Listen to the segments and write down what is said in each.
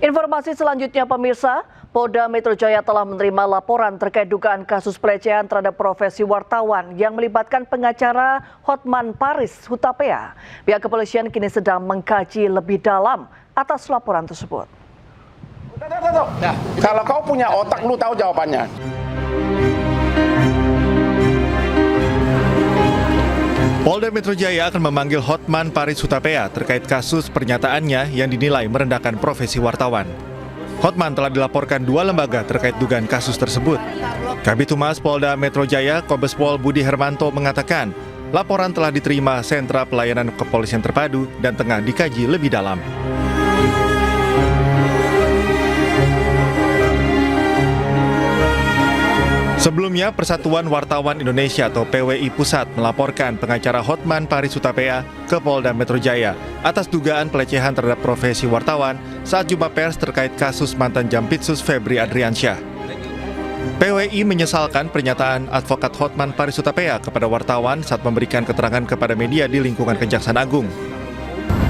Informasi selanjutnya pemirsa, Polda Metro Jaya telah menerima laporan terkait dugaan kasus pelecehan terhadap profesi wartawan yang melibatkan pengacara Hotman Paris Hutapea. Pihak kepolisian kini sedang mengkaji lebih dalam atas laporan tersebut. Nah, kalau kau punya otak, lu tahu jawabannya. Polda Metro Jaya akan memanggil Hotman Paris Hutapea terkait kasus pernyataannya yang dinilai merendahkan profesi wartawan. Hotman telah dilaporkan 2 lembaga terkait dugaan kasus tersebut. Kabid Humas Polda Metro Jaya, Kombes Pol Budi Hermanto mengatakan, laporan telah diterima Sentra Pelayanan Kepolisian Terpadu dan tengah dikaji lebih dalam. Sebelumnya, Persatuan Wartawan Indonesia atau PWI Pusat melaporkan pengacara Hotman Paris Hutapea ke Polda Metro Jaya atas dugaan pelecehan terhadap profesi wartawan saat jumpa pers terkait kasus mantan Jampitsus Febri Adriansyah. PWI menyesalkan pernyataan advokat Hotman Paris Hutapea kepada wartawan saat memberikan keterangan kepada media di lingkungan Kejaksaan Agung.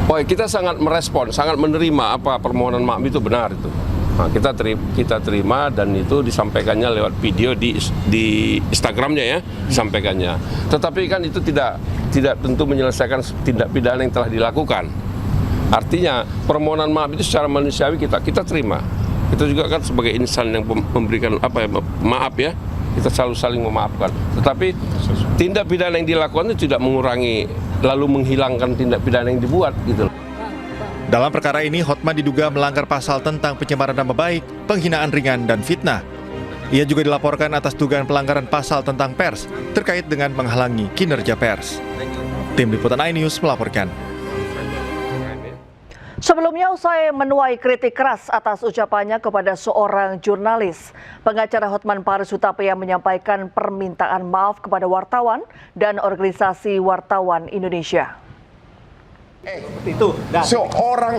Kita sangat merespon, sangat menerima apa permohonan maaf itu benar itu. Nah, kita terima dan itu disampaikannya lewat video di Instagramnya ya, disampaikannya. Tetapi kan itu tidak tentu menyelesaikan tindak pidana yang telah dilakukan. Artinya permohonan maaf itu secara manusiawi kita terima. Kita juga kan sebagai insan yang memberikan maaf ya, kita selalu saling memaafkan. Tetapi tindak pidana yang dilakukan itu tidak mengurangi lalu menghilangkan tindak pidana yang dibuat gitu. Dalam perkara ini, Hotman diduga melanggar pasal tentang pencemaran nama baik, penghinaan ringan, dan fitnah. Ia juga dilaporkan atas dugaan pelanggaran pasal tentang pers terkait dengan menghalangi kinerja pers. Tim Liputan iNews melaporkan. Sebelumnya, usai menuai kritik keras atas ucapannya kepada seorang jurnalis, pengacara Hotman Paris Hutapea menyampaikan permintaan maaf kepada wartawan dan organisasi wartawan Indonesia. Itu seorang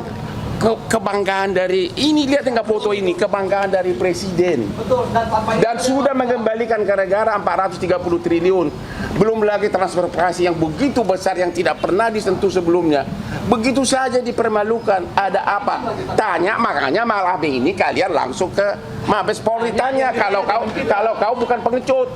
kebanggaan dari ini, lihat enggak foto ini, kebanggaan dari presiden. Betul, dan sudah mengembalikan ke negara 430 triliun. Belum lagi transformasi yang begitu besar yang tidak pernah disentuh sebelumnya. Begitu saja dipermalukan. Ada apa? Tanya, makanya malam ini kalian langsung ke Mabes Polri tanya kalau kau bukan pengecut.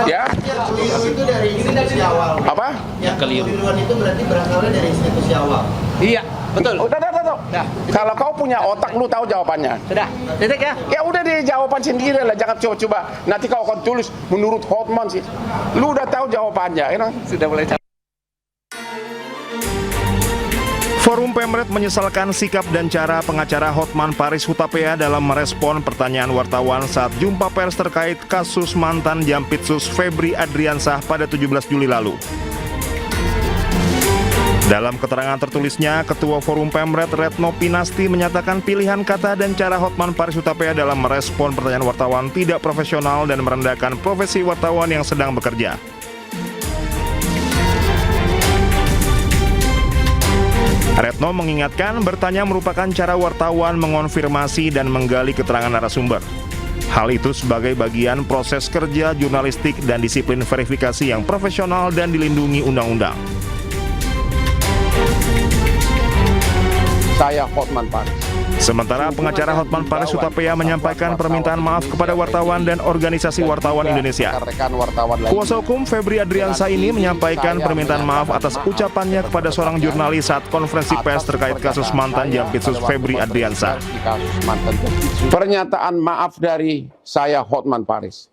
Ya. Keliru itu dari institusi awal. Apa? Yang keliruan itu berarti berasalnya dari institusi awal. Iya, betul. Udah. Kalau kau punya otak, lu tahu jawabannya. Sudah, titik ya? Ya udah deh, jawaban sendiri lah, jangan coba-coba. Nanti kau akan tulis menurut Hotman sih. Lu udah tahu jawabannya, ya? Sudah mulai. Forum Pemret menyesalkan sikap dan cara pengacara Hotman Paris Hutapea dalam merespon pertanyaan wartawan saat jumpa pers terkait kasus mantan Jampitsus Febri Adriansyah pada 17 Juli lalu. Dalam keterangan tertulisnya, Ketua Forum Pemret Retno Pinasti menyatakan pilihan kata dan cara Hotman Paris Hutapea dalam merespon pertanyaan wartawan tidak profesional dan merendahkan profesi wartawan yang sedang bekerja. Retno mengingatkan bertanya merupakan cara wartawan mengonfirmasi dan menggali keterangan narasumber. Hal itu sebagai bagian proses kerja jurnalistik dan disiplin verifikasi yang profesional dan dilindungi undang-undang. Saya Hotman Paris. Sementara pengacara Hotman Paris Hutapea menyampaikan permintaan maaf kepada wartawan dan organisasi wartawan Indonesia. Kuasa hukum Febri Adriansyah ini menyampaikan permintaan maaf atas ucapannya kepada seorang jurnalis saat konferensi pers terkait kasus mantan Jampitsus Febri Adriansyah. Pernyataan maaf dari saya Hotman Paris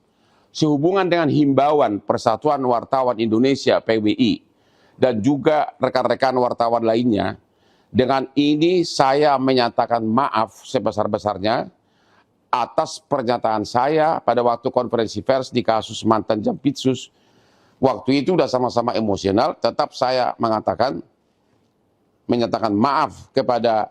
sehubungan dengan himbauan Persatuan Wartawan Indonesia PWI dan juga rekan-rekan wartawan lainnya. Dengan ini saya menyatakan maaf sebesar-besarnya atas pernyataan saya pada waktu konferensi pers di kasus mantan Jampitsus. Waktu itu sudah sama-sama emosional, tetap saya menyatakan maaf kepada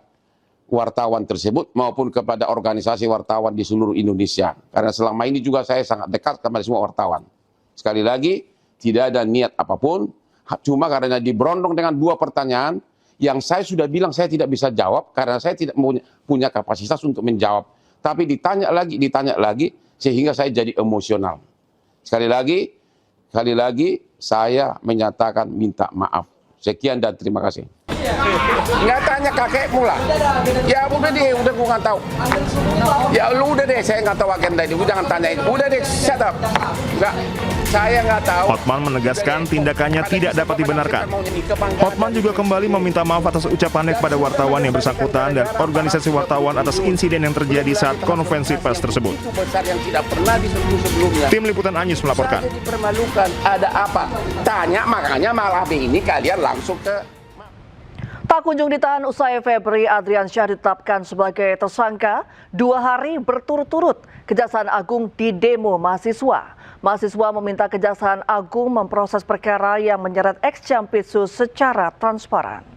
wartawan tersebut maupun kepada organisasi wartawan di seluruh Indonesia. Karena selama ini juga saya sangat dekat kepada semua wartawan. Sekali lagi, tidak ada niat apapun, cuma karena diberondong dengan 2 pertanyaan, yang saya sudah bilang saya tidak bisa jawab karena saya tidak punya kapasitas untuk menjawab. Tapi ditanya lagi sehingga saya jadi emosional. Sekali lagi saya menyatakan minta maaf. Sekian dan terima kasih. Nggak tanya kakekmu lah. Ya udah deh, udah gua nggak tahu. Ya lu udah deh, saya nggak tahu agenda ini. Jangan tanyain. Udah deh, shut up. Nggak, saya nggak tahu. Hotman menegaskan tindakannya tidak dapat dibenarkan. Hotman juga kembali meminta maaf atas ucapannya kepada wartawan yang bersangkutan dan organisasi wartawan atas insiden yang terjadi saat konferensi pers tersebut. Yang tidak pernah disentuh sebelumnya. Tim Liputan Anyus melaporkan. Saya dipermalukan, ada apa? Tanya, makanya malam ini kalian langsung ke... Tak kunjung ditahan usai Febri Adriansyah ditetapkan sebagai tersangka 2 hari berturut-turut. Kejaksaan Agung didemo mahasiswa. Mahasiswa meminta Kejaksaan Agung memproses perkara yang menyeret ex-Jampitsus secara transparan.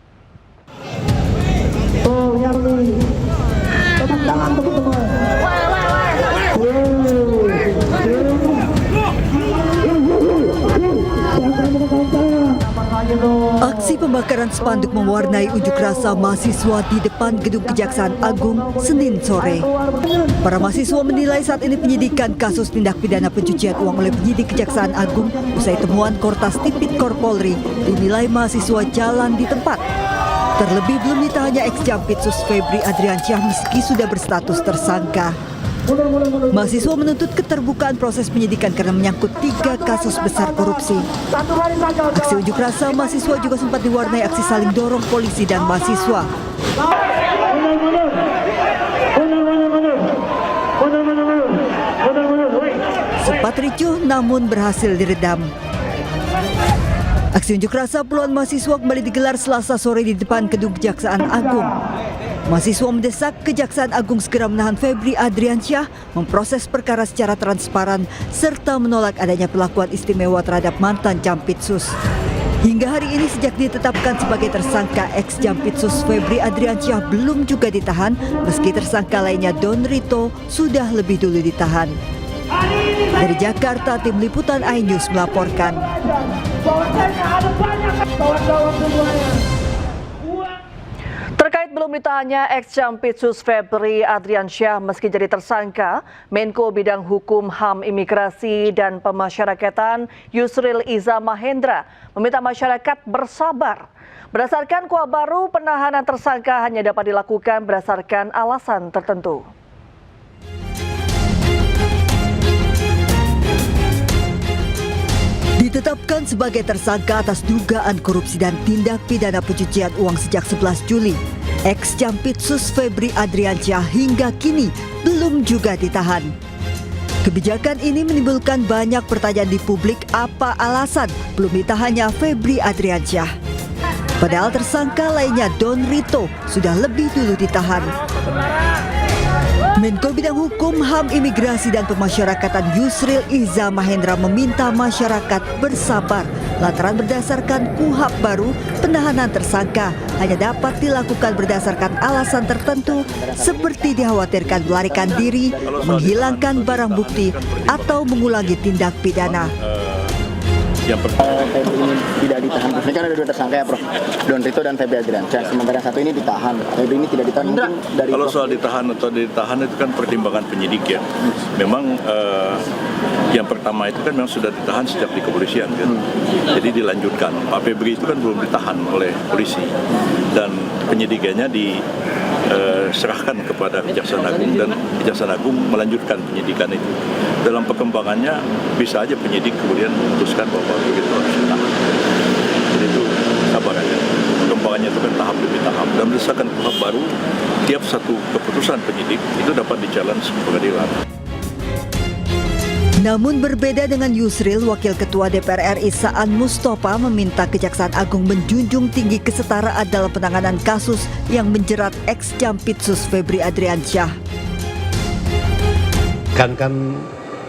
Aksi pembakaran spanduk mewarnai unjuk rasa mahasiswa di depan gedung Kejaksaan Agung Senin sore. Para mahasiswa menilai saat ini penyidikan kasus tindak pidana pencucian uang oleh penyidik Kejaksaan Agung usai temuan Kortas Tipikor Polri dinilai mahasiswa jalan di tempat. Terlebih belum ditahannya ex-Jampitsus Febri Adriansyah meski sudah berstatus tersangka. Mahasiswa menuntut keterbukaan proses penyidikan karena menyangkut 3 kasus besar korupsi. Aksi unjuk rasa mahasiswa juga sempat diwarnai aksi saling dorong polisi dan mahasiswa. Sempat ricuh namun berhasil diredam. Aksi unjuk rasa puluhan mahasiswa kembali digelar Selasa sore di depan gedung Kejaksaan Agung. Mahasiswa mendesak Kejaksaan Agung segera menahan Febri Adriansyah, memproses perkara secara transparan, serta menolak adanya perlakuan istimewa terhadap mantan Jampitsus. Hingga hari ini sejak ditetapkan sebagai tersangka, ex-Jampitsus Febri Adriansyah belum juga ditahan, meski tersangka lainnya Don Rito sudah lebih dulu ditahan. Dari Jakarta, Tim Liputan iNews melaporkan. Terkait belum ditahannya ex-Jampitsus Febri Adriansyah meski jadi tersangka, Menko Bidang Hukum, HAM, Imigrasi, dan Pemasyarakatan Yusril Iza Mahendra meminta masyarakat bersabar. Berdasarkan KUA baru, penahanan tersangka hanya dapat dilakukan berdasarkan alasan tertentu. Ditetapkan sebagai tersangka atas dugaan korupsi dan tindak pidana pencucian uang sejak 11 Juli. Ex-Jampitsus Febri Adriansyah hingga kini belum juga ditahan. Kebijakan ini menimbulkan banyak pertanyaan di publik, apa alasan belum ditahannya Febri Adriansyah. Padahal tersangka lainnya Don Rito sudah lebih dulu ditahan. Menko Bidang Hukum, HAM, Imigrasi, dan Pemasyarakatan Yusril Iza Mahendra meminta masyarakat bersabar lantaran berdasarkan KUHP baru, penahanan tersangka hanya dapat dilakukan berdasarkan alasan tertentu seperti dikhawatirkan melarikan diri, menghilangkan barang bukti, atau mengulangi tindak pidana. Yang Febri ini tidak ditahan. Ini kan ada 2 tersangka ya, Prof. Don Rito dan Febri Adriansyah. Sementara yang satu ini ditahan. Febri ini tidak ditahan. Mungkin dari kalau soal ditahan atau ditahan itu kan pertimbangan penyidik ya. Memang yang pertama itu kan memang sudah ditahan sejak di kepolisian kan. Jadi dilanjutkan. Pak Febri itu kan belum ditahan oleh polisi dan penyidikannya diserahkan kepada Kejaksaan Agung dan Kejaksaan Agung melanjutkan penyidikan itu. Dalam perkembangannya bisa aja penyidik kemudian memutuskan bahwa begitu harus ditahan. Jadi itu sabar aja. Perkembangannya itu kan tahap demi tahap. Dan berdasarkan KUHP baru, tiap satu keputusan penyidik itu dapat di-challenge ke pengadilan. Namun berbeda dengan Yusril, Wakil Ketua DPR RI Saan Mustafa meminta Kejaksaan Agung menjunjung tinggi kesetaraan dalam penanganan kasus yang menjerat ex-Jampitsus Febri Adriansyah. Kan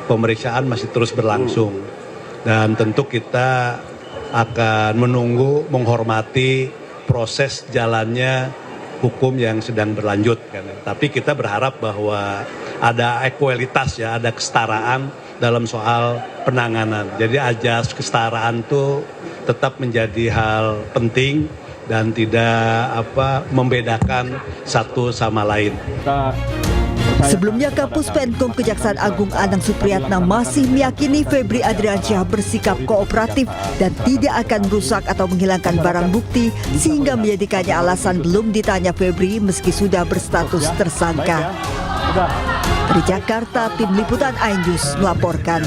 pemeriksaan masih terus berlangsung dan tentu kita akan menunggu, menghormati proses jalannya hukum yang sedang berlanjut. Tapi kita berharap bahwa ada ekualitas ya, ada kesetaraan dalam soal penanganan. Jadi ajas kesetaraan itu tetap menjadi hal penting dan tidak membedakan satu sama lain. Sebelumnya, Kapus Penkum Kejaksaan Agung Anang Supriyatna masih meyakini Febri Adriansyah bersikap kooperatif dan tidak akan merusak atau menghilangkan barang bukti sehingga menjadikannya alasan belum ditanya Febri meski sudah berstatus tersangka. Dari Jakarta, Tim Liputan Ainjus melaporkan.